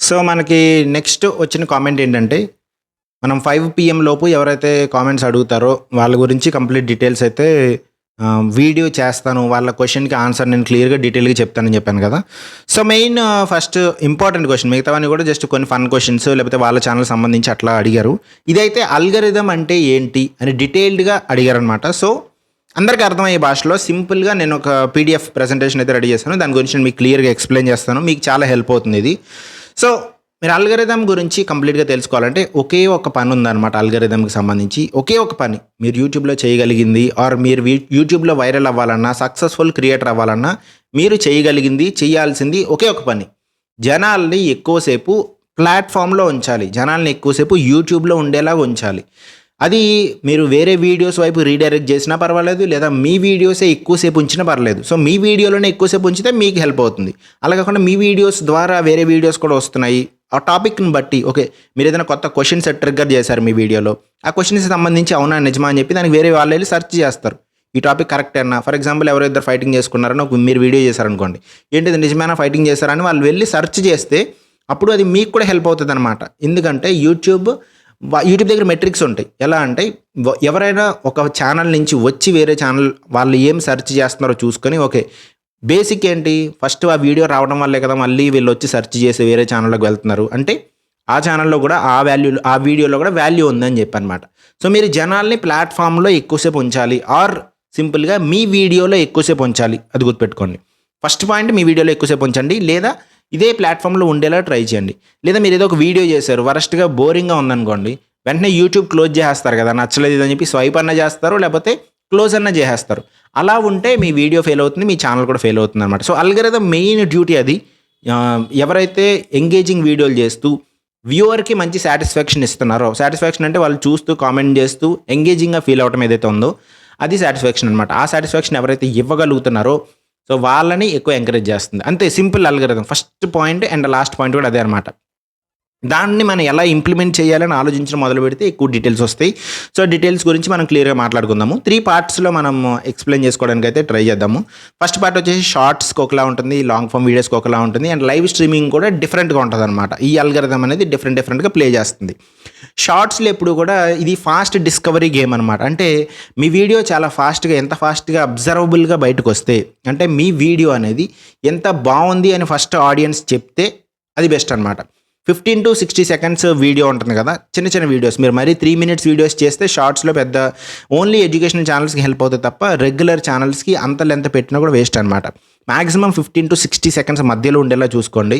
So, మనకి next వచ్చిన comment ఏంటంటే, మనం 5 పీఎం లోపు ఎవరైతే కామెంట్స్ అడుగుతారో వాళ్ళ గురించి కంప్లీట్ డీటెయిల్స్ అయితే వీడియో చేస్తాను. వాళ్ళ క్వెషన్‌కి ఆన్సర్ నేను క్లియర్‌గా డీటెయిల్‌గా చెప్తానని చెప్పాను కదా! So, main first important question మిగతావన్నీ కూడా జస్ట్ కొన్ని ఫన్ క్వెషన్స్ లేకపోతే వాళ్ళ ఛానెల్‌కి సంబంధించి అట్లా అడిగారు. ఇదైతే అల్గారిథం అంటే ఏంటి అని డీటెయిల్డ్‌గా అడిగారనమాట. సో, అందరికీ అర్థమయ్యే భాషలో సింపుల్‌గా నేను ఒక పీడీఎఫ్ ప్రెజెంటేషన్ అయితే రెడీ చేశాను. దాని గురించి నేను మీకు క్లియర్‌గా ఎక్స్‌ప్లెయిన్ చేస్తాను. మీకు చాలా హెల్ప్ అవుతుంది ఇది. సో, మీరు అల్గారిథం గురించి కంప్లీట్‌గా తెలుసుకోవాలంటే ఒకే ఒక పని ఉందన్నమాట అల్గారిథంకి సంబంధించి. ఒకే ఒక పని మీరు యూట్యూబ్‌లో చేయగలిగింది ఆర్ మీరు యూట్యూబ్‌లో వైరల్ అవ్వాలన్నా, సక్సెస్‌ఫుల్ క్రియేటర్ అవ్వాలన్నా మీరు చేయగలిగింది, చేయాల్సింది ఒకే ఒక పని. జనాల్ని ఎక్కువసేపు ప్లాట్‌ఫామ్‌లో ఉంచాలి. జనాల్ని ఎక్కువసేపు యూట్యూబ్‌లో ఉండేలాగా ఉంచాలి. అది మీరు వేరే వీడియోస్ వైపు రీడైరెక్ట్ చేసినా పర్వాలేదు, లేదా మీ వీడియోసే ఎక్కువసేపు ఉంచినా పర్లేదు. సో, మీ వీడియోలోనే ఎక్కువసేపు ఉంచితే మీకు హెల్ప్ అవుతుంది. అలా కాకుండా మీ వీడియోస్ ద్వారా వేరే వీడియోస్ కూడా వస్తున్నాయి. ఆ టాపిక్‌ని బట్టి ఓకే. మీరేదైనా కొత్త క్వెషన్స్ ట్రిగ్గర్ చేశారు మీ వీడియోలో. ఆ క్వెషన్స్‌కి సంబంధించి అవునా, నిజమా అని చెప్పి దానికి వేరే వాళ్ళెళ్ళి సెర్చ్ చేస్తారు. ఈ టాపిక్ కరెక్టేనా? ఫర్ ఎగ్జాంపుల్ ఎవరో ఇద్దరు ఫైటింగ్ చేసుకున్నారని మీరు వీడియో చేశారనుకోండి. ఏంటిది నిజమేనా ఫైటింగ్ చేశారని వాళ్ళు వెళ్ళి సెర్చ్ చేస్తే అప్పుడు అది మీకు కూడా హెల్ప్ అవుతుందనమాట. ఎందుకంటే యూట్యూబ్ దగ్గర మెట్రిక్స్ ఉంటాయి. ఎలా అంటే ఎవరైనా ఒక ఛానల్ నుంచి వచ్చి వేరే ఛానల్ వాళ్ళు ఏం సెర్చ్ చేస్తున్నారో చూసుకొని ఓకే. బేసిక్ ఏంటి ఫస్ట్ ఆ వీడియో రావడం వల్లే కదా మళ్ళీ వీళ్ళు వచ్చి సెర్చ్ చేసి వేరే ఛానల్లోకి వెళ్తున్నారు. అంటే ఆ ఛానల్లో కూడా ఆ వీడియోలో కూడా వాల్యూ ఉందని చెప్పనమాట. సో, మీరు జనాల్ని ప్లాట్‌ఫామ్‌లో ఎక్కువసేపు ఉంచాలి ఆర్ సింపుల్‌గా మీ వీడియోలో ఎక్కువసేపు ఉంచాలి. అది గుర్తుపెట్టుకోండి. ఫస్ట్ పాయింట్ మీ వీడియోలో ఎక్కువసేపు ఉంచండి. లేదా ఇదే ప్లాట్‌ఫామ్‌లో ఉండేలా ట్రై చేయండి. లేదా మీరు ఏదో ఒక వీడియో చేశారు వరస్ట్‌గా బోరింగ్‌గా ఉందనుకోండి. వెంటనే యూట్యూబ్ క్లోజ్ చేసేస్తారు కదా! నచ్చలేదు ఇదని చెప్పి స్వైప్ అన్నా చేస్తారు. లేకపోతే క్లోజ్ అన్నా చేసేస్తారు. అలా ఉంటే మీ వీడియో ఫెయిల్ అవుతుంది. మీ ఛానల్ కూడా ఫెయిల్ అవుతుందనమాట. సో, అల్గారిథం మెయిన్ డ్యూటీ అది. ఎవరైతే ఎంగేజింగ్ వీడియోలు చేస్తూ వ్యూవర్‌కి మంచి సాటిస్ఫాక్షన్ ఇస్తున్నారో, సాటిస్ఫాక్షన్ అంటే వాళ్ళు చూస్తూ కామెంట్ చేస్తూ ఎంగేజింగ్‌గా ఫీల్ అవ్వటం ఏదైతే ఉందో అది సాటిస్ఫాక్షన్ అనమాట. ఆ సాటిస్ఫాక్షన్ ఎవరైతే ఇవ్వగలుగుతున్నారో సో, వాళ్ళని ఎక్కువ ఎంకరేజ్ చేస్తుంది. అంతే simple algorithm. First point and last point కూడా అదే అనమాట. దాన్ని మనం ఎలా ఇంప్లిమెంట్ చేయాలని ఆలోచించడం మొదలుపెడితే ఎక్కువ డీటెయిల్స్ వస్తాయి. సో, డీటెయిల్స్ గురించి మనం క్లియర్‌గా మాట్లాడుకుందాము. 3 పార్ట్స్‌లో మనం ఎక్స్‌ప్లెయిన్ చేసుకోవడానికి అయితే ట్రై చేద్దాము. ఫస్ట్ పార్ట్ వచ్చేసి షార్ట్స్‌కి ఒకలా ఉంటుంది. లాంగ్ ఫార్మ్ వీడియోస్‌కి ఒకలా ఉంటుంది. అండ్ లైవ్ స్ట్రీమింగ్ కూడా డిఫరెంట్‌గా ఉంటదనమాట. ఈ అల్గారిథం అనేది డిఫరెంట్‌గా ప్లే చేస్తుంది. షార్ట్స్‌లో ఎప్పుడు కూడా ఇది ఫాస్ట్ డిస్కవరీ గేమ్ అనమాట. అంటే మీ వీడియో చాలా ఫాస్ట్‌గా ఎంత ఫాస్ట్‌గా అబ్జర్వబుల్‌గా బయటకొస్తే అంటే మీ వీడియో అనేది ఎంత బావుంది అని ఫస్ట్ ఆడియన్స్ చెప్తే అది బెస్ట్ అనమాట. 15-60 సెకండ్స్ వీడియో ఉంటుంది కదా! చిన్న వీడియోస్ మీరు మరీ 3 మినిట్స్ వీడియోస్ చేస్తే షార్ట్స్‌లో పెద్ద ఓన్లీ ఎడ్యుకేషనల్ ఛానల్స్‌కి హెల్ప్ అవుతుంది తప్ప రెగ్యులర్ ఛానల్స్‌కి అంత లెంత్ పెట్టినా కూడా వేస్ట్ అనమాట. మాక్సిమం 15-60 సెకండ్స్ మధ్యలో ఉండేలా చూసుకోండి.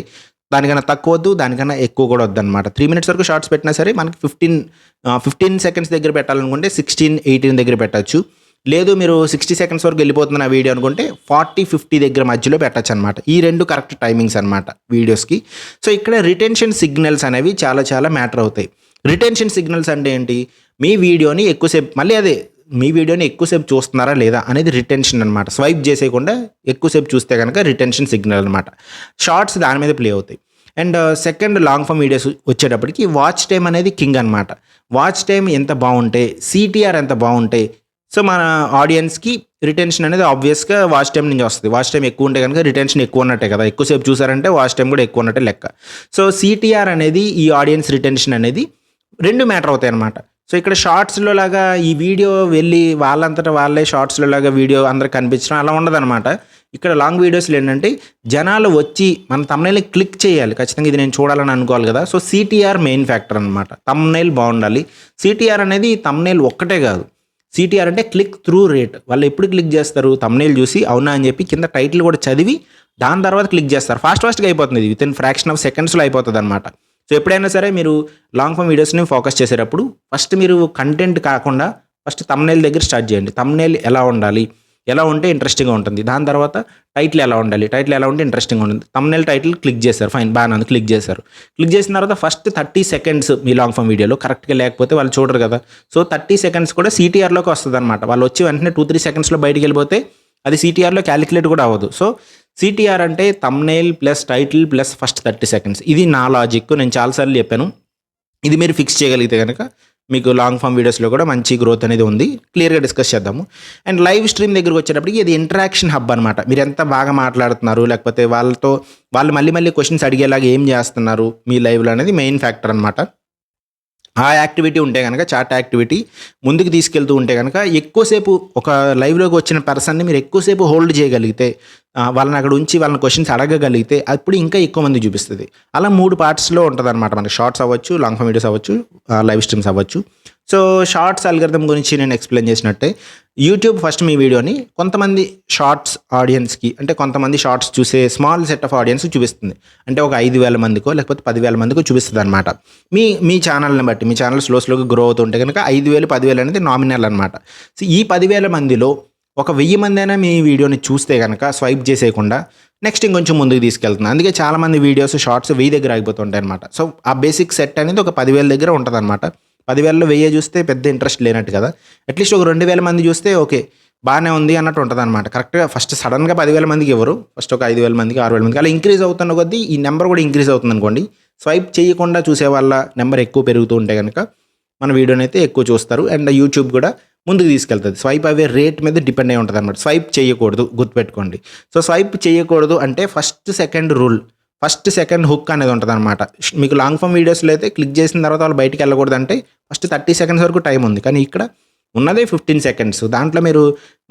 దానికన్నా తక్కువ వద్దు, దానికన్నా ఎక్కువ కూడా వద్దనమాట. 3 మినిట్స్ వరకు షార్ట్స్ పెట్టినా సరే మనకి 15 సెకండ్స్ దగ్గర పెట్టాలనుకుంటే 16, 18 దగ్గర పెట్టొచ్చు. లేదు మీరు 60 సెకండ్స్ వరకు వెళ్ళిపోతుంది నా వీడియో అనుకుంటే 40, 50 దగ్గర మధ్యలో పెట్టొచ్చు అనమాట. ఈ 2 కరెక్ట్ టైమింగ్స్ అనమాట వీడియోస్‌కి. సో, ఇక్కడ రిటెన్షన్ సిగ్నల్స్ అనేవి చాలా మ్యాటర్ అవుతాయి. రిటెన్షన్ సిగ్నల్స్ అంటే ఏంటి? మీ వీడియోని ఎక్కువసేపు చూస్తున్నారా లేదా అనేది రిటెన్షన్ అనమాట. స్వైప్ చేసేయకుండా ఎక్కువసేపు చూస్తే కనుక రిటెన్షన్ సిగ్నల్ అనమాట. షార్ట్స్ దాని మీద ప్లే అవుతాయి. And second long form videos వచ్చేటప్పటికి వాచ్ టైమ్ అనేది కింగ్ అనమాట. వాచ్ టైమ్ ఎంత బాగుంటే, సిటీఆర్ ఎంత బాగుంటే సో, మన ఆడియన్స్‌కి రిటెన్షన్ అనేది ఆబ్వియస్‌గా వాచ్ టైమ్ నుంచి వస్తది. వాచ్ టైమ్ ఎక్కువ ఉంటే గనుక రిటెన్షన్ ఎక్కువ ఉన్నట్టే కదా! ఎక్కువసేపు చూసారంటే వాచ్ టైమ్ కూడా ఎక్కువ ఉన్నట్టే లెక్క. సో, సిటీఆర్ అనేది ఈ ఆడియన్స్ రిటెన్షన్ అనేది 2 మ్యాటర్ అవుతాయన్నమాట. సో, ఇక్కడ షార్ట్స్‌లో లాగా ఈ వీడియో వెళ్ళి వాళ్ళంతట వాళ్ళే షార్ట్స్‌లో లాగా వీడియో అందరికి కనిపించడం అలా ఉండదనమాట. ఇక్కడ లాంగ్ వీడియోస్‌లో ఏంటంటే జనాలు వచ్చి మన థంబ్‌నెయిల్‌ని క్లిక్ చేయాలి. ఖచ్చితంగా ఇది నేను చూడాలని అనుకోవాలి కదా! సో, సిటీఆర్ మెయిన్ ఫ్యాక్టర్ అనమాట. థంబ్‌నెయిల్ బాగుండాలి. సిటీఆర్ అనేది థంబ్‌నెయిల్ ఒక్కటే కాదు. సిటీఆర్ అంటే క్లిక్ త్రూ రేట్. వాళ్ళు ఎప్పుడు క్లిక్ చేస్తారు? థంబ్‌నెయిల్ చూసి అవునా అని చెప్పి కింద టైటిల్ కూడా చదివి దాని తర్వాత క్లిక్ చేస్తారు. ఫాస్ట్‌గా అయిపోతుంది ఇది. వితిన్ ఫ్రాక్షన్ ఆఫ్ సెకండ్స్‌లో అయిపోతుందనమాట. సో, ఎప్పుడైనా సరే మీరు లాంగ్ ఫార్మ్ వీడియోస్‌ని ఫోకస్ చేసేటప్పుడు ఫస్ట్ మీరు కంటెంట్ కాకుండా ఫస్ట్ థంబ్‌నెయిల్ దగ్గర స్టార్ట్ చేయండి. థంబ్‌నెయిల్ ఎలా ఉండాలి? ఎలా ఉంటే ఇంట్రెస్టింగ్‌గా ఉంటుంది. దాని తర్వాత టైటిల్ ఎలా ఉండాలి? టైటిల్ ఎలా ఉంటే ఇంట్రెస్టింగ్‌గా ఉంటుంది. థంబ్‌నెయిల్ టైటిల్ క్లిక్ చేశారు. ఫైన్ బాగానే ఉంది. క్లిక్ చేశారు. క్లిక్ చేసిన తర్వాత ఫస్ట్ 30 సెకండ్స్ మీ లాంగ్ ఫార్మ్ వీడియోలో కరెక్ట్‌గా లేకపోతే వాళ్ళు చూడరు కదా! సో, 30 సెకండ్స్ కూడా సిటీఆర్‌లోకి వస్తదనమాట. వాళ్ళు వచ్చి వెంటనే 2-3 సెకండ్స్‌లో బయటికెళ్ళిపోతే అది సిటీఆర్‌లో క్యాలిక్యులేట్ కూడా అవ్వదు. సో, సిటీఆర్ అంటే thumbnail plus title plus first 30 seconds. ఇది నా లాజిక్. నేను చాలా సార్లు చెప్పాను. ఇది మీరు ఫిక్స్ చేయగలిగితే గనక మీకు లాంగ్ ఫామ్ వీడియోస్లో కూడా మంచి గ్రోత్ అనేది ఉంది. క్లియర్గా డిస్కస్ చేద్దాము. అండ్ లైవ్ స్ట్రీమ్ దగ్గరికి వచ్చేటప్పటికి ఇది ఇంటరాక్షన్ హబ్ అనమాట. మీరు ఎంత బాగా మాట్లాడుతున్నారు, లేకపోతే వాళ్ళు మళ్ళీ మళ్ళీ క్వశ్చన్స్ అడిగేలాగా ఏం చేస్తున్నారు మీ లైవ్లో అనేది మెయిన్ ఫ్యాక్టర్ అనమాట. ఆ యాక్టివిటీ ఉంటే కనుక, చాట్ యాక్టివిటీ ముందుకు తీసుకెళ్తూ ఉంటే కనుక ఎక్కువసేపు ఒక లైవ్లోకి వచ్చిన పర్సన్ని మీరు ఎక్కువసేపు హోల్డ్ చేయగలిగితే, వాళ్ళని అక్కడ ఉంచి వాళ్ళని క్వశ్చన్స్ అడగగలిగితే అప్పుడు ఇంకా ఎక్కువ మంది చూపిస్తుంది. అలా 3 పార్ట్స్లో ఉంటుంది అనమాట. మనకి షార్ట్స్ అవ్వచ్చు, లాంగ్ ఫామ్ వీడియోస్ అవ్వచ్చు, లైవ్ స్ట్రీమ్స్ అవ్వచ్చు. సో షార్ట్స్ అల్గరిథం గురించి నేను ఎక్స్ప్లెయిన్ చేసినట్టే యూట్యూబ్ ఫస్ట్ మీ వీడియోని కొంతమంది షార్ట్స్ ఆడియన్స్కి, అంటే కొంతమంది షార్ట్స్ చూసే స్మాల్ సెట్ ఆఫ్ ఆడియన్స్ చూపిస్తుంది. అంటే ఒక 5,000 మందికో లేకపోతే 10,000 మందికో చూపిస్తుంది అనమాట. మీ ఛానల్ని బట్టి, మీ ఛానల్ స్లోగా గ్రో అవుతుంటే కనుక 5,000, 10,000 అనేది నామినల్ అనమాట. సో ఈ 10,000 మందిలో ఒక 1000 మంది అయినా మీ వీడియోని చూస్తే కనుక స్వైప్ చేసేయకుండా నెక్స్ట్ ఇంకొంచెం ముందుకు తీసుకెళ్తుంది. అందుకే చాలామంది వీడియోస్ షార్ట్స్ 1000 దగ్గర ఆగిపోతుంటాయి అనమాట. సో ఆ బేసిక్ సెట్ అనేది ఒక 10,000 దగ్గర ఉంటుంది అనమాట. 10,000లో 1000 చూస్తే పెద్ద ఇంట్రెస్ట్ లేనట్టు కదా. అట్లీస్ట్ ఒక 2,000 మంది చూస్తే ఓకే బాగానే ఉంది అన్నట్టు ఉంటుంది అనమాట. కరెక్ట్గా ఫస్ట్ సడన్గా 10,000 మందికి ఎవరు, ఫస్ట్ ఒక 5,000 మందికి, 6,000 మందికి అలా ఇంక్రీజ్ అవుతున్న కొద్దీ ఈ నెంబర్ కూడా ఇంక్రీజ్ అవుతుంది అనుకోండి. స్వైప్ చేయకుండా చూసే వాళ్ళ నెంబర్ ఎక్కువ పెరుగుతూ ఉంటే కనుక మన వీడియోని అయితే ఎక్కువ చూస్తారు. అండ్ యూట్యూబ్ కూడా ముందుకు తీసుకెళ్తుంది. స్వైప్ అవే రేట్ మీద డిపెండ్ అయి ఉంటుంది అనమాట. స్వైప్ చేయకూడదు, గుర్తుపెట్టుకోండి. సో స్వైప్ చేయకూడదు అంటే first second rule, first second hook అనేది ఉంటుంది అనమాట. మీకు లాంగ్ ఫామ్ వీడియోస్లో అయితే క్లిక్ చేసిన తర్వాత వాళ్ళు బయటికి వెళ్ళకూడదు అంటే ఫస్ట్ 30 సెకండ్స్ వరకు టైం ఉంది. కానీ ఇక్కడ ఉన్నదే 15 సెకండ్స్. దాంట్లో మీరు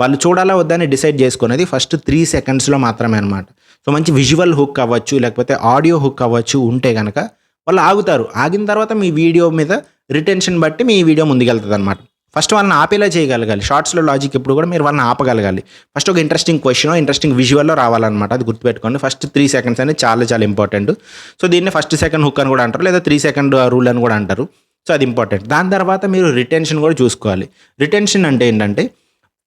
వాళ్ళు చూడాలా వద్దని డిసైడ్ చేసుకునేది ఫస్ట్ 3 సెకండ్స్లో మాత్రమే అనమాట. సో మంచి విజువల్ హుక్ అవ్వచ్చు, లేకపోతే ఆడియో హుక్ అవ్వచ్చు ఉంటే కనుక వాళ్ళు ఆగుతారు. ఆగిన తర్వాత మీ వీడియో మీద రిటెన్షన్ బట్టి మీ వీడియో ముందుకెళ్తుంది అనమాట. ఫస్ట్ వాళ్ళని ఆపేలా చేయగలగాలి. షార్ట్స్లో లాజిక్ ఎప్పుడు కూడా మీరు వాళ్ళని ఆపగలగాలి. ఫస్ట్ ఒక ఇంట్రెస్టింగ్ క్వశ్చన్, ఇంట్రెస్టింగ్ విజువల్లో రావాలన్నమాట. అది గుర్తుపెట్టుకోండి. ఫస్ట్ 3 సెకండ్స్ అనేది చాలా ఇంపార్టెంట్. సో దీన్ని ఫస్ట్ సెకండ్ హుక్ అని కూడా అంటారు, లేదా 3 సెకండ్ రూల్ అని కూడా అంటారు. సో అది ఇంపార్టెంట్. దాని తర్వాత మీరు రిటెన్షన్ కూడా చూసుకోవాలి. రిటెన్షన్ అంటే ఏంటంటే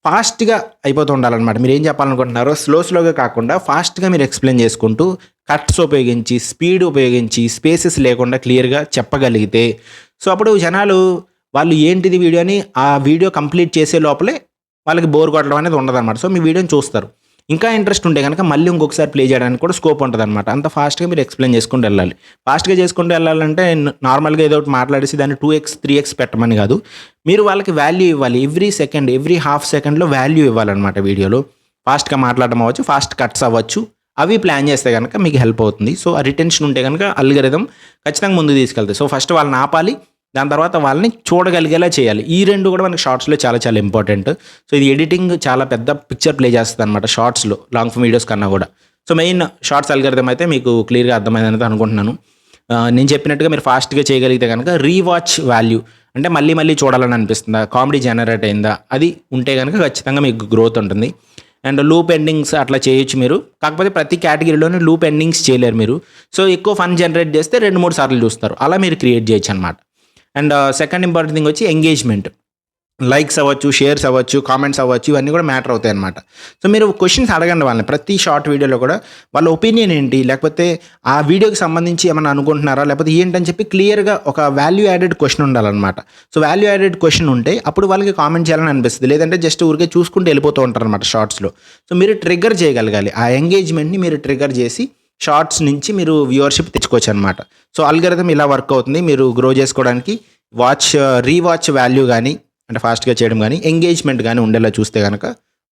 ఫాస్ట్గా అయిపోతూ ఉండాలన్నమాట. మీరు ఏం చెప్పాలనుకుంటున్నారో స్లోగా కాకుండా ఫాస్ట్గా మీరు ఎక్స్ప్లెయిన్ చేసుకుంటూ కట్స్ ఉపయోగించి, స్పీడ్ ఉపయోగించి, స్పేసెస్ లేకుండా క్లియర్గా చెప్పగలిగితే సో అప్పుడు జనాలు వాళ్ళు ఏంటిది వీడియో అని ఆ వీడియో కంప్లీట్ చేసే లోపలే వాళ్ళకి బోర్ కొట్టడం అనేది ఉండదన్నమాట. సో మీ వీడియోని చూస్తారు. ఇంకా ఇంట్రెస్ట్ ఉంటే కనుక మళ్ళీ ఇంకొకసారి ప్లే చేయడానికి కూడా స్కోప్ ఉంటుంది అనమాట. అంత ఫాస్ట్గా మీరు ఎక్స్ప్లెయిన్ చేసుకుంటూ వెళ్ళాలి. ఫాస్ట్గా చేసుకుంటూ వెళ్ళాలంటే నార్మల్గా ఏదో ఒకటి మాట్లాడేసి దాన్ని 2x 3x పెట్టమని కాదు. మీరు వాళ్ళకి వాల్యూ ఇవ్వాలి. ఎవ్రీ హాఫ్ సెకండ్లో వాల్యూ ఇవ్వాలన్నమాట వీడియోలో. ఫాస్ట్గా మాట్లాడడం అవ్వచ్చు, ఫాస్ట్ కట్స్ అవ్వచ్చు. అవి ప్లాన్ చేస్తే కనుక మీకు హెల్ప్ అవుతుంది. సో ఆ రిటెన్షన్ ఉంటే కనుక అల్గరిథం ఖచ్చితంగా ముందుకు తీసుకెళ్తాయి. సో ఫస్ట్ వాళ్ళని ఆపాలి, దాని తర్వాత వాళ్ళని చూడగలిగేలా చేయాలి. ఈ రెండు కూడా మనకి షార్ట్స్లో చాలా ఇంపార్టెంట్. సో ఇది ఎడిటింగ్ చాలా పెద్ద పిక్చర్ ప్లే చేస్తుంది అనమాట షార్ట్స్లో, లాంగ్ ఫామ్ వీడియోస్ కన్నా కూడా. సో మెయిన్ షార్ట్స్ అల్గరిథం అయితే మీకు క్లియర్గా అర్థమైందని అనుకుంటున్నాను. నేను చెప్పినట్టుగా మీరు ఫాస్ట్గా చేయగలిగితే కనుక రీవాచ్ వాల్యూ, అంటే మళ్ళీ చూడాలని అనిపిస్తుందా, కామెడీ జనరేట్ అయిందా, అది ఉంటే కనుక ఖచ్చితంగా మీకు గ్రోత్ ఉంటుంది. అండ్ లూప్ ఎండింగ్స్ అట్లా చేయొచ్చు మీరు. కాకపోతే ప్రతి కేటగిరీలోనే లూప్ ఎండింగ్స్ చేయలేరు మీరు. సో ఎక్కువ ఫన్ జనరేట్ చేస్తే 2-3 సార్లు చూస్తారు. అలా మీరు క్రియేట్ చేయొచ్చు అనమాట. అండ్ సెకండ్ ఇంపార్టెంట్ థింగ్ వచ్చి ఎంగేజ్మెంట్. లైక్స్ అవ్వచ్చు, షేర్స్ అవ్వచ్చు, కామెంట్స్ అవ్వచ్చు, ఇవన్నీ కూడా మ్యాటర్ అవుతాయి అనమాట. సో మీరు క్వశ్చన్స్ అడగండి వాళ్ళని. ప్రతి షార్ట్ వీడియోలో కూడా వాళ్ళ ఒపీనియన్ ఏంటి, లేకపోతే ఆ వీడియోకి సంబంధించి ఏమైనా అనుకుంటున్నారా, లేకపోతే ఏంటని చెప్పి క్లియర్గా ఒక వాల్యూ యాడెడ్ క్వశ్చన్ ఉండాలన్నమాట. సో వాల్యూ యాడెడ్ క్వశ్చన్ ఉంటే అప్పుడు వాళ్ళకి కామెంట్ చేయాలని అనిపిస్తుంది. లేదంటే జస్ట్ ఊరికే చూసుకుంటూ వెళ్ళిపోతూ ఉంటారు అనమాట షార్ట్స్లో. సో మీరు ట్రిగ్గర్ చేయగలగాలి. ఆ ఎంగేజ్మెంట్ని మీరు ట్రిగ్గర్ చేసి షార్ట్స్ నుంచి మీరు వ్యూవర్షిప్ తెచ్చుకోవచ్చు అనమాట. సో అల్గరిథం ఇలా వర్క్ అవుతుంది. మీరు గ్రో చేసుకోవడానికి రీవాచ్ వాల్యూ కానీ, అంటే ఫాస్ట్గా చేయడం కానీ, ఎంగేజ్మెంట్ కానీ ఉండేలా చూస్తే కనుక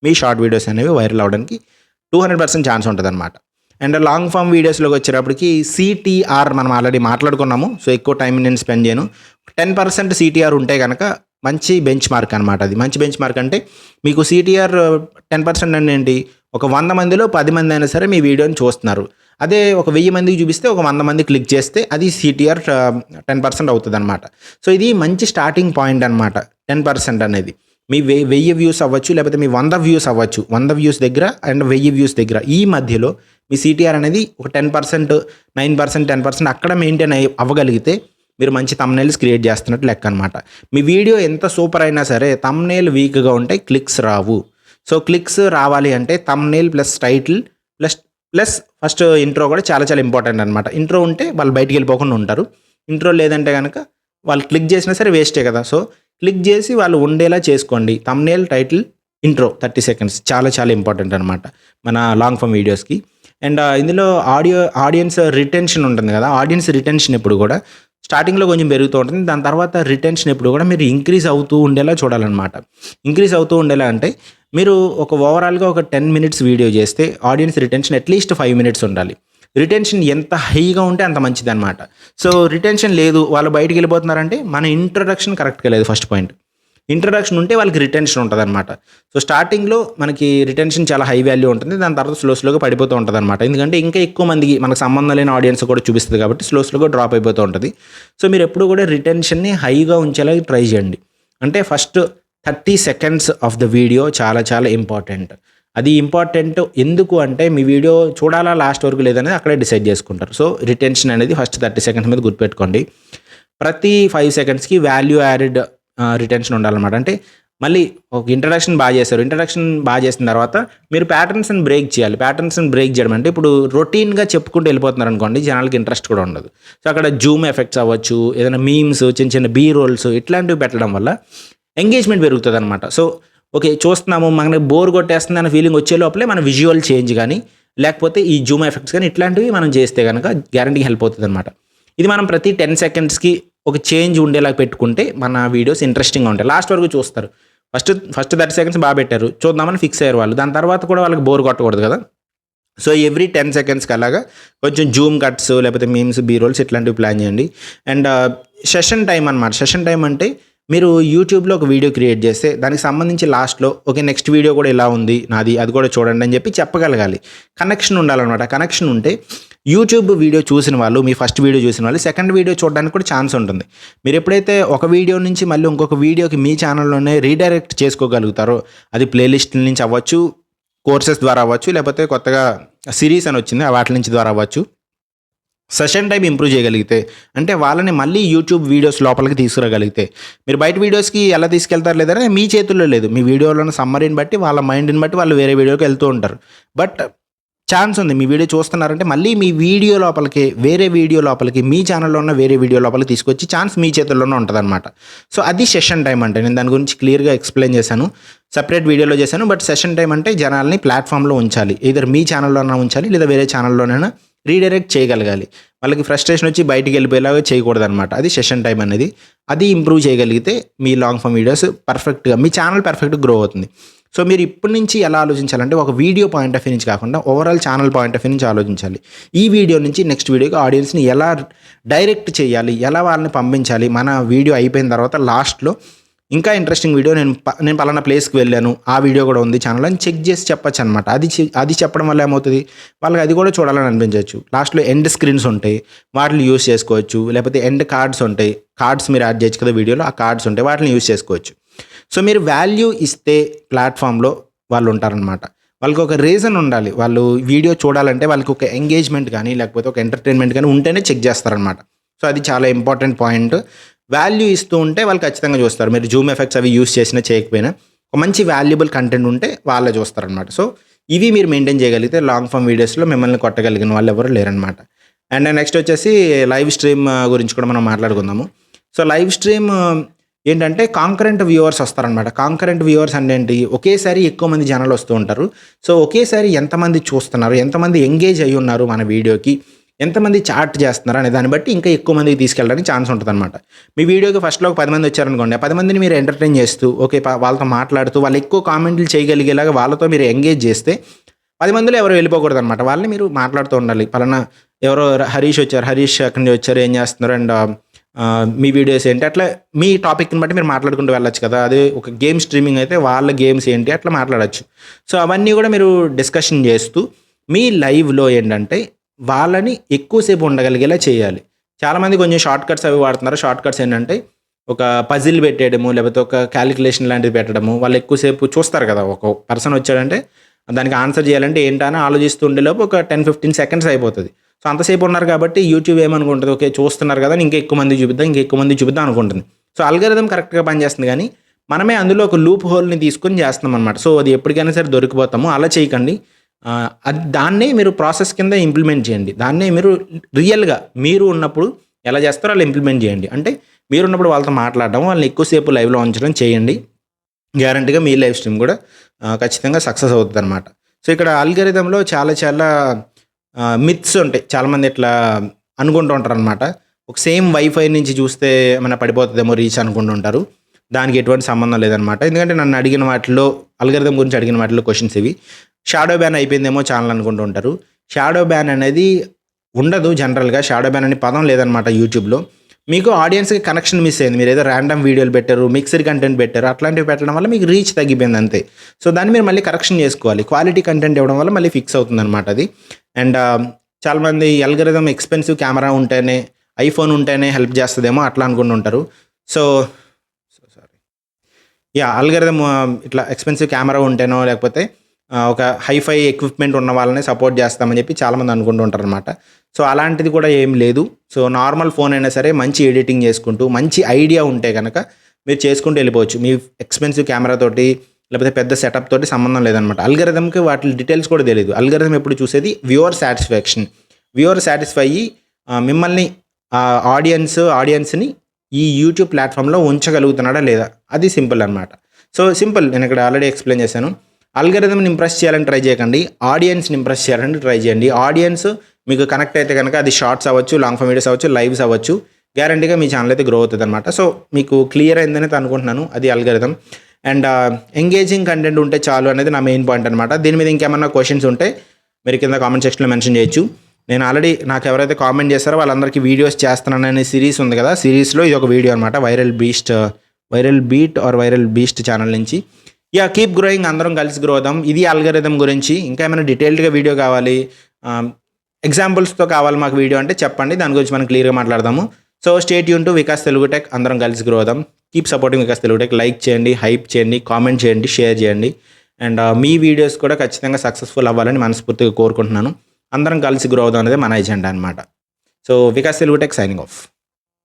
మీ షార్ట్ వీడియోస్ అనేవి వైరల్ అవ్వడానికి 200% ఛాన్స్ ఉంటుంది అనమాట. అండ్ లాంగ్ ఫామ్ వీడియోస్లోకి వచ్చేటప్పటికి CTR మనం ఆల్రెడీ మాట్లాడుకున్నాము. సో ఎక్కువ టైం నేను స్పెండ్ చేయను. 10% CTR ఉంటే కనుక మంచి బెంచ్ మార్క్ అనమాట. అది మంచి బెంచ్ మార్క్. అంటే మీకు CTR 10% అంటే ఏంటి, ఒక 100 మందిలో 10 మంది అయినా సరే మీ వీడియోని చూస్తున్నారు. అదే ఒక 1000 మందికి చూపిస్తే ఒక 100 మంది క్లిక్ చేస్తే అది CTR 10% అవుతుంది అనమాట. సో ఇది మంచి స్టార్టింగ్ పాయింట్ అనమాట. 10% అనేది మీ 1000 వ్యూస్ అవ్వచ్చు, లేకపోతే మీ 100 వ్యూస్ అవ్వచ్చు. 100 వ్యూస్ దగ్గర అండ్ 1000 వ్యూస్ దగ్గర ఈ మధ్యలో మీ CTR అనేది ఒక 10%, 9%, 10% అక్కడ మెయింటైన్ అవ్వగలిగితే మీరు మంచి థంబ్నెయిల్స్ క్రియేట్ చేస్తున్నట్టు లెక్క అనమాట. మీ వీడియో ఎంత సూపర్ అయినా సరే థంబ్నెయిల్ వీక్గా ఉంటే క్లిక్స్ రావు. సో క్లిక్స్ రావాలి అంటే thumbnail plus title plus first intro కూడా చాలా ఇంపార్టెంట్ అనమాట. ఇంట్రో ఉంటే వాళ్ళు బయటికి వెళ్ళిపోకుండా ఉంటారు. ఇంట్రో లేదంటే కనుక వాళ్ళు క్లిక్ చేసినా సరే వేస్టే కదా. సో క్లిక్ చేసి వాళ్ళు ఉండేలా చేసుకోండి. థంబ్నెయిల్, టైటిల్, ఇంట్రో 30 సెకండ్స్ చాలా ఇంపార్టెంట్ అనమాట మన లాంగ్ ఫామ్ వీడియోస్కి. అండ్ ఇందులో ఆడియన్స్ రిటెన్షన్ ఉంటుంది కదా. ఆడియన్స్ రిటెన్షన్ ఎప్పుడు కూడా స్టార్టింగ్‌లో కొంచెం పెరుగుతూ ఉంటుంది. దాని తర్వాత రిటెన్షన్ ఎప్పుడు కూడా మీరు ఇంక్రీజ్ అవుతూ ఉండేలా చూడాలనమాట. ఇంక్రీజ్ అవుతూ ఉండేలా అంటే మీరు ఒక ఓవరాల్‌గా ఒక 10 మినిట్స్ వీడియో చేస్తే ఆడియన్స్ రిటెన్షన్ అట్‌లీస్ట్ 5 మినిట్స్ ఉండాలి. రిటెన్షన్ ఎంత హైగా ఉంటే అంత మంచిదనమాట. సో, రిటెన్షన్ లేదు వాళ్ళు బయటికెళ్ళిపోతున్నారంటే మన ఇంట్రొడక్షన్ కరెక్ట్‌గా లేదు ఫస్ట్ పాయింట్. ఇంట్రొడక్షన్ ఉంటే వాళ్ళకి రిటెన్షన్ ఉంటదనమాట. సో, స్టార్టింగ్‌లో మనకి రిటెన్షన్ చాలా హై వాల్యూ ఉంటుంది. దాని తర్వాత స్లోగా పడిపోతూ ఉంటదనమాట. ఎందుకంటే ఇంకా ఎక్కువ మందికి మనకు సంబంధం లేని ఆడియన్స్ కూడా చూపిస్తది కాబట్టి స్లోగా డ్రాప్ అయిపోతూ ఉంటది. సో, మీరెప్పుడు కూడా రిటెన్షన్‌ని హైగా ఉంచేలా ట్రై చేయండి. అంటే first 30 seconds of the video చాలా ఇంపార్టెంట్. అది ఇంపార్టెంట్ ఎందుకు అంటే మీ వీడియో చూడాలా లాస్ట్ వరకు లేదనేది అక్కడే డిసైడ్ చేసుకుంటారు. సో, రిటెన్షన్ అనేది ఫస్ట్ 30 సెకండ్స్ మీద గుర్తుపెట్టుకోండి. ప్రతి 5 సెకండ్స్‌కి వాల్యూ యాడెడ్ రిటెన్షన్ ఉండాలన్నమాట. అంటే మళ్ళీ ఒక ఇంట్రడక్షన్ బాగా చేశారు. ఇంట్రడక్షన్ బాగా చేసిన తర్వాత మీరు ప్యాటర్న్స్‌ని బ్రేక్ చేయాలి. ప్యాటర్న్స్‌ని బ్రేక్ చేయడం అంటే ఇప్పుడు రొటీన్‌గా చెప్పుకుంటూ వెళ్ళిపోతున్నారనుకోండి జనాలకి ఇంట్రెస్ట్ కూడా ఉండదు. సో, అక్కడ జూమ్ ఎఫెక్ట్స్ అవ్వచ్చు, ఏదైనా మీమ్స్, చిన్న బీ రోల్స్ ఇట్లాంటివి పెట్టడం వల్ల ఎంగేజ్‌మెంట్ పెరుగుతదనమాట. సో, ఓకే చూస్తున్నాము మనకి బోర్ కొట్టేస్తుంది అన్న ఫీలింగ్ వచ్చే లోపలే మన విజువల్ చేంజ్ గానీ, లేకపోతే ఈ జూమ్ ఎఫెక్ట్స్ గానీ ఇట్లాంటివి మనం చేస్తే గనక గ్యారంటీగా హెల్ప్ అవుతదనమాట. ఇది మనం ప్రతి 10 సెకండ్స్‌కి ఒక చేంజ్ ఉండేలాగా పెట్టుకుంటే మన వీడియోస్ ఇంట్రెస్టింగ్‌గా ఉంటాయి. లాస్ట్ వరకు చూస్తారు. ఫస్ట్ 30 సెకండ్స్ బా పెట్టారు. చూద్దామని ఫిక్స్ అయ్యారు వాళ్ళు. దాని తర్వాత కూడా వాళ్ళకి బోర్ కొట్టకూడదు కదా! సో, ఎవ్రీ 10 సెకండ్స్‌కి అలాగా కొంచెం జూమ్ కట్స్ లేకపోతే మీమ్స్, బీ రోల్స్ ఇట్లాంటివి ప్లాన్ చేయండి. అండ్ సెషన్ టైమ్ అనమాట. సెషన్ టైమ్ అంటే మీరు యూట్యూబ్‌లో ఒక వీడియో క్రియేట్ చేస్తే దానికి సంబంధించి లాస్ట్‌లో ఓకే నెక్స్ట్ వీడియో కూడా ఇలా ఉంది నాది అది కూడా చూడండి అని చెప్పి చెప్పగలగాలి. కనెక్షన్ ఉండాలనమాట. కనెక్షన్ ఉంటే యూట్యూబ్ వీడియో చూసిన వాళ్ళు, మీ ఫస్ట్ వీడియో చూసిన వాళ్ళు సెకండ్ వీడియో చూడడానికి కూడా ఛాన్స్ ఉంటుంది. మీరు ఎప్పుడైతే ఒక వీడియో నుంచి మళ్ళీ ఇంకొక వీడియోకి మీ ఛానల్‌లోనే రీడైరెక్ట్ చేసుకోగలుగుతారో అది ప్లేలిస్ట్‌ల నుంచి అవ్వచ్చు, కోర్సెస్ ద్వారా అవ్వచ్చు, లేకపోతే కొత్తగా సిరీస్ అని వచ్చింది వాటి నుంచి ద్వారా అవ్వచ్చు. సెషన్ టైమ్ ఇంప్రూవ్ చేయగలిగితే అంటే వాళ్ళని మళ్ళీ యూట్యూబ్ వీడియోస్ లోపలికి తీసుకురాగలిగితే మీరు బయట వీడియోస్కి ఎలా తీసుకెళ్తారు లేదని మీ చేతుల్లో లేదు. మీ వీడియోలోని సమ్మరీని బట్టి వాళ్ళ మైండ్ని బట్టి వాళ్ళు వేరే వీడియోకి వెళ్తూ ఉంటారు. బట్ ఛాన్స్ ఉంది మీ వీడియో చూస్తున్నారంటే మళ్ళీ మీ వీడియో లోపలికి వేరే వీడియో లోపలికి మీ ఛానల్లో ఉన్న వేరే వీడియో లోపలికి తీసుకొచ్చి ఛాన్స్ మీ చేతుల్లోనే ఉంటుందన్నమాట. సో, అది సెషన్ టైం అంటే నేను దాని గురించి క్లియర్గా ఎక్స్ప్లెయిన్ చేశాను. సపరేట్ వీడియోలో చేశాను. బట్ సెషన్ టైం అంటే జనాల్ని ప్లాట్ఫామ్లో ఉంచాలి. either మీ ఛానల్లోనే ఉంచాలి లేదా వేరే ఛానల్లోనైనా రీడైరెక్ట్ చేయగలగాలి. వాళ్ళకి ఫ్రస్ట్రేషన్ వచ్చి బయటికి వెళ్ళిపోయేలాగా చేయకూడదనమాట. అది సెషన్ టైం అనేది. అది ఇంప్రూవ్ చేయగలిగితే మీ లాంగ్ ఫామ్ వీడియోస్ పర్ఫెక్ట్‌గా మీ ఛానల్ పర్ఫెక్ట్‌గా గ్రో అవుతుంది. సో, మీరు ఇప్పటి నుంచి ఎలా ఆలోచించాలంటే ఒక వీడియో పాయింట్ ఆఫ్ వ్యూ నుంచి కాకుండా overall channel point of view నుంచి ఆలోచించాలి. ఈ వీడియో నుంచి నెక్స్ట్ వీడియోకి ఆడియన్స్‌ని ఎలా డైరెక్ట్ చేయాలి, ఎలా వాళ్ళని పంపించాలి. మన వీడియో అయిపోయిన తర్వాత లాస్ట్‌లో ఇంకా ఇంట్రెస్టింగ్ వీడియో నేను పలానా ప్లేస్‌కి వెళ్ళాను. ఆ వీడియో కూడా ఉంది ఛానల్‌లో అని చెక్ చేసి చెప్పొచ్చనమాట. అది చెప్పడం వల్ల ఏమవుతది వాళ్ళకి అది కూడా చూడాలని అనిపించొచ్చు. లాస్ట్‌లో ఎండ్ స్క్రీన్స్ ఉంటాయి. వాటిని యూజ్ చేసుకోవచ్చు. లేకపోతే ఎండ్ కార్డ్స్ ఉంటాయి. కార్డ్స్ మీరు యాడ్ చేయొచ్చు కదా వీడియోలో. ఆ కార్డ్స్ ఉంటాయి. వాటిని యూజ్ చేసుకోవచ్చు. సో, మీరు వాల్యూ ఇస్తే ప్లాట్‌ఫామ్‌లో వాళ్ళు ఉంటారనమాట. వాళ్ళకి ఒక రీజన్ ఉండాలి. వాళ్ళు వీడియో చూడాలంటే వాళ్ళకి ఒక ఎంగేజ్‌మెంట్ గానీ లేకపోతే ఒక ఎంటర్‌టైన్‌మెంట్ గానీ ఉంటేనే చెక్ చేస్తారనమాట. సో, అది చాలా ఇంపార్టెంట్ పాయింట్. వాల్యూ ఇస్తూ ఉంటే వాళ్ళు ఖచ్చితంగా చూస్తారు. మీరు జూమ్ ఎఫెక్ట్స్ అవి యూజ్ చేసినా చేయకపోయినా ఒక మంచి వాల్యుబుల్ కంటెంట్ ఉంటే వాళ్ళే చూస్తారనమాట. సో, ఇవి మీరు మెయింటైన్ చేయగలిగితే లాంగ్ ఫామ్ వీడియోస్‌లో మిమ్మల్ని కొట్టగలిగిన వాళ్ళు ఎవరు లేరనమాట. అండ్ నెక్స్ట్ వచ్చేసి లైవ్ స్ట్రీమ్ గురించి కూడా మనం మాట్లాడుకుందాము. సో, లైవ్ స్ట్రీమ్ ఏంటంటే కాంకరెంట్ వ్యూవర్స్ వస్తారనమాట. కాంకరెంట్ వ్యూవర్స్ అంటే ఏంటి? ఒకేసారి ఎక్కువ మంది జనాలు వస్తూ ఉంటారు. సో, ఒకేసారి ఎంతమంది చూస్తున్నారు, ఎంతమంది ఎంగేజ్ అయ్యి ఉన్నారు మన వీడియోకి, ఎంతమంది చాట్ చేస్తున్నారు అనే దాన్ని బట్టి ఇంకా ఎక్కువ మందికి తీసుకెళ్ళడానికి ఛాన్స్ ఉంటుందన్నమాట. మీ వీడియోకి ఫస్ట్‌లో ఒక 10 మంది వచ్చారనుకోండి. ఆ 10 మందిని మీరు ఎంటర్‌టైన్ చేస్తూ ఓకే వాళ్ళతో మాట్లాడుతూ వాళ్ళు ఎక్కువ కామెంట్లు చేయగలిగేలాగా వాళ్ళతో మీరు ఎంగేజ్ చేస్తే 10 మందిలో ఎవరు వెళ్ళిపోకూడదనమాట. వాళ్ళని మీరు మాట్లాడుతూ ఉండాలి. పలానా ఎవరో హరీష్ వచ్చారు. హరీష్ ఎక్కడి నుంచి వచ్చారు, ఏం చేస్తున్నారు అండ్ మీ వీడియోస్ ఏంటి, అట్లా మీ టాపిక్ని బట్టి మీరు మాట్లాడుకుంటూ వెళ్ళొచ్చు కదా. అదే ఒక గేమ్ స్ట్రీమింగ్ అయితే వాళ్ళ గేమ్స్ ఏంటి అట్లా మాట్లాడచ్చు. సో, అవన్నీ కూడా మీరు డిస్కషన్ చేస్తూ మీ లైవ్‌లో ఏంటంటే వాళ్ళని ఎక్కువసేపు ఉండగలిగేలా చేయాలి. చాలామంది కొంచెం షార్ట్ కట్స్ అవి వాడుతున్నారు. షార్ట్ కట్స్ ఏంటంటే ఒక పజిల్ పెట్టేయడము, లేకపోతే ఒక క్యాలిక్యులేషన్ లాంటిది పెట్టడము. వాళ్ళు ఎక్కువసేపు చూస్తారు కదా. ఒక పర్సన్ వచ్చాడంటే దానికి ఆన్సర్ చేయాలంటే ఏంటా అని ఆలోచిస్తూ ఉండేలోపు ఒక 10-15 సెకండ్స్ అయిపోతుంది. సో, అంతసేపు ఉన్నారు కాబట్టి యూట్యూబ్ ఏమనుకుంటుంది, ఓకే చూస్తున్నారు కదా ఇంకా ఎక్కువ మందికి చూపిద్దాం అనుకుంటుంది. సో, అల్గారిథం కరెక్ట్‌గా పనిచేస్తుంది కానీ మనమే అందులో ఒక లూప్ హోల్‌ని తీసుకొని చేస్తున్నాం అనమాట. సో, అది ఎప్పటికైనా సరే దొరికిపోతాము. అలా చేయకండి. దాన్నే మీరు ప్రాసెస్ కింద ఇంప్లిమెంట్ చేయండి. దాన్నే మీరు రియల్‌గా మీరు ఉన్నప్పుడు ఎలా చేస్తారో అలా ఇంప్లిమెంట్ చేయండి. అంటే మీరున్నప్పుడు వాళ్ళతో మాట్లాడడం, వాళ్ళని ఎక్కువసేపు లైవ్‌లో ఉంచడం చేయండి. గ్యారంటీగా మీ లైవ్ స్ట్రీమ్ కూడా ఖచ్చితంగా సక్సెస్ అవుతుందన్నమాట. సో, ఇక్కడ అల్గారిథంలో చాలా మిత్స్ ఉంటాయి. చాలామంది ఇట్లా అనుకుంటూ ఉంటారనమాట. ఒక సేమ్ వైఫై నుంచి చూస్తే ఏమైనా పడిపోతుందేమో రీచ్ అనుకుంటుంటారు. దానికి ఎటువంటి సంబంధం లేదనమాట. ఎందుకంటే నన్ను అడిగిన వాటిలో అల్గోరిథం గురించి అడిగిన వాటిలో క్వశ్చన్స్ ఇవి. షాడో బ్యాన్ అయిపోయిందేమో ఛానల్ అనుకుంటూ ఉంటారు. షాడో బ్యాన్ అనేది ఉండదు జనరల్‌గా. షాడో బ్యాన్ అనే పదం లేదనమాట యూట్యూబ్‌లో. మీకు ఆడియన్స్‌కి కనెక్షన్ మిస్ అయింది. మీరు ఏదో ర్యాండమ్ వీడియోలు పెట్టారు, మిక్స్డ్ కంటెంట్ పెట్టారు. అట్లాంటివి పెట్టడం వల్ల మీకు రీచ్ తగ్గిపోయింది అంతే. సో దాన్ని మీరు మళ్ళీ కరెక్షన్ చేసుకోవాలి. క్వాలిటీ కంటెంట్ ఇవ్వడం వల్ల మళ్ళీ ఫిక్స్ అవుతుందనమాట అది. అండ్ చాలామంది అల్గోరిథం ఎక్స్‌పెన్సివ్ కెమెరా ఉంటేనే, ఐఫోన్ ఉంటేనే హెల్ప్ చేస్తదేమో అట్లా అనుకుంటుంటారు. సో అల్గోరిథం ఇట్లా ఎక్స్‌పెన్సివ్ కెమెరా ఉంటేనో లేకపోతే ఒక హైఫై ఎక్విప్‌మెంట్ ఉన్న వాళ్ళని సపోర్ట్ చేస్తామని చెప్పి చాలామంది అనుకుంటూ ఉంటారనమాట. సో అలాంటిది కూడా ఏం లేదు. సో నార్మల్ ఫోన్ అయినా సరే మంచి ఎడిటింగ్ చేసుకుంటూ, మంచి ఐడియా ఉంటే గనక మీరు చేసుకుంటూ వెళ్ళిపోవచ్చు. మీ ఎక్స్‌పెన్సివ్ కెమెరా తోటి లేకపోతే పెద్ద సెటప్ తోటి సంబంధం లేదనమాట. అల్గోరిథంకి వాటి డీటెయిల్స్ కూడా తెలీదు. అల్గోరిథం ఎప్పుడు చూసేది వ్యూవర్ సాటిస్ఫాక్షన్. వ్యూవర్ సాటిస్ఫై అయ్యి మిమ్మల్ని ఆడియన్స్‌ని ఈ యూట్యూబ్ ప్లాట్‌ఫామ్‌లో ఉంచగలుగుతున్నాడా లేదా? అది సింపుల్ అనమాట. సో సింపుల్, నేను ఇక్కడ ఆల్రెడీ ఎక్స్‌ప్లెయిన్ చేశాను. అల్గోరిథంని ఇంప్రెస్ చేయాలని ట్రై చేయకండి. ఆడియన్స్‌ని ఇంప్రెస్ చేయాలని ట్రై చేయండి. ఆడియన్స్ మీకు కనెక్ట్ అయితే కనుక అది షార్ట్స్ అవ్వచ్చు, లాంగ్ ఫామ్ వీడియోస్ అవ్వచ్చు, లైవ్స్ అవ్వచ్చు. గ్యారంటీగా మీ ఛానల్ అయితే గ్రో అవుతుందనమాట. సో మీకు క్లియర్ అయిందని అనుకుంటున్నాను. అది అల్గోరిథం. అండ్ ఎంగేజింగ్ కంటెంట్ ఉంటే చాలు అనేది నా మెయిన్ పాయింట్ అనమాట. దీని మీద ఇంకేమన్నా క్వశ్చన్స్ ఉంటే మీరు కింద కామెంట్ సెక్షన్లో మెన్షన్ చేయొచ్చు. నేను ఆల్రెడీ నాకు ఎవరైతే కామెంట్ చేస్తారో వాళ్ళందరికీ వీడియోస్ చేస్తున్నాననే సిరీస్ ఉంది కదా, సిరీస్లో ఇది ఒక వీడియో అనమాట. వైరల్ బీస్ట్ ఛానల్ నుంచి. కీప్ గ్రోయింగ్, అందరం కలిసి గ్రో అవుదాం. ఇది అల్గోరిథం గురించి. ఇంకా ఏమైనా డీటెయిల్డ్గా వీడియో కావాలి, ఎగ్జాంపుల్స్తో కావాలి మాకు వీడియో అంటే చెప్పండి, దాని గురించి మనం క్లియర్గా మాట్లాడదాము. So stay tune to Vikas Telugu tech. అందరం కలిసి గ్రో అవుదాం. Keep supporting Vikas Telugu tech. Like చేయండి, హైప్ చేయండి, కామెంట్ చేయండి, షేర్ చేయండి. అండ్ మీ వీడియోస్ కూడా ఖచ్చితంగా సక్సెస్ఫుల్ అవ్వాలని మనస్ఫూర్తిగా కోరుకుంటున్నాను. అందరం కలిసి గ్రో అవుదాం అనేది మన ఎజెండా అనమాట. So Vikas Telugu tech signing off.